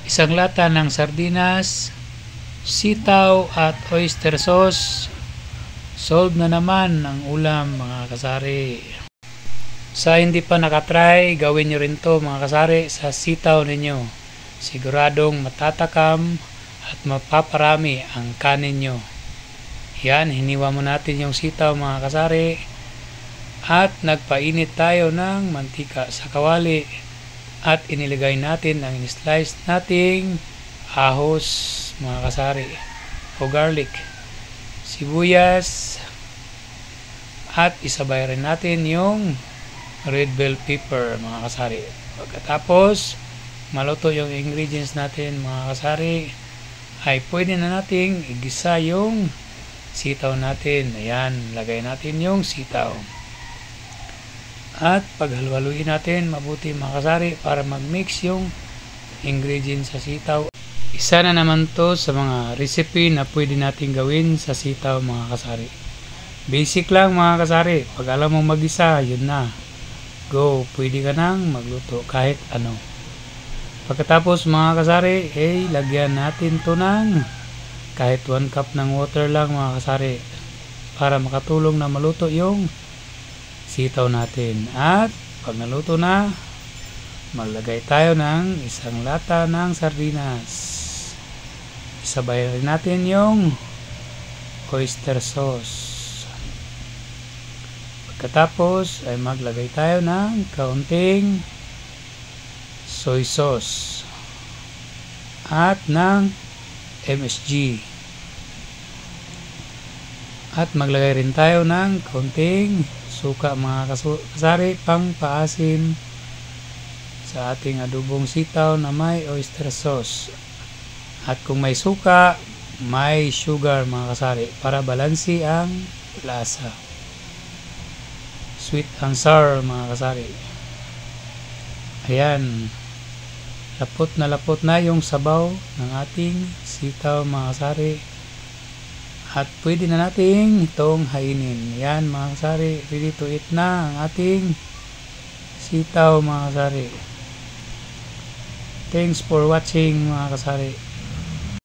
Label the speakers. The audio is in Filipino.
Speaker 1: isang lata ng sardinas, sitaw at oyster sauce. Solve na naman ang ulam mga kasari. Sa hindi pa nakatry, gawin nyo rin to mga kasari sa sitaw ninyo. Siguradong matatakam at mapaparami ang kanin nyo. Yan, hiniwa mo natin yung sitaw mga kasari. At nagpainit tayo ng mantika sa kawali. At inilagay natin ang in-slice nating ahos mga kasari o garlic, sibuyas, at isabay rin natin yung red bell pepper mga kasari. Pagkatapos maluto yung ingredients natin mga kasari, ay pwede na nating igisa yung sitaw natin. Ayan, lagay natin yung sitaw. At paghaluhaluin natin mabuti mga kasari para mag-mix yung ingredients sa sitaw. Isa na naman to sa mga recipe na pwede natin gawin sa sitaw mga kasari. Basic lang mga kasari. Pag alam mong mag-isa, yun na. Go, pwede ka nang magluto kahit ano. Pagkatapos mga kasari, lagyan natin to ng kahit 1 cup ng water lang mga kasari para makatulong na maluto yung sitaw natin. At pag naluto na, maglagay tayo ng isang lata ng sardinas. Isabay rin natin yung oyster sauce. Pagkatapos ay maglagay tayo ng kaunting soy sauce at ng MSG. At maglagay rin tayo ng kaunting suka mga kasari pang paasim sa ating adobong sitaw na may oyster sauce. At kung may suka, may sugar mga kasari para balansi ang lasa. Sweet and sour mga kasari. Ayan, lapot na yung sabaw ng ating sitaw mga kasari. At pwede na natin itong hainin. Yan mga kasari, ready to eat na ang ating sitaw mga kasari. Thanks for watching mga kasari.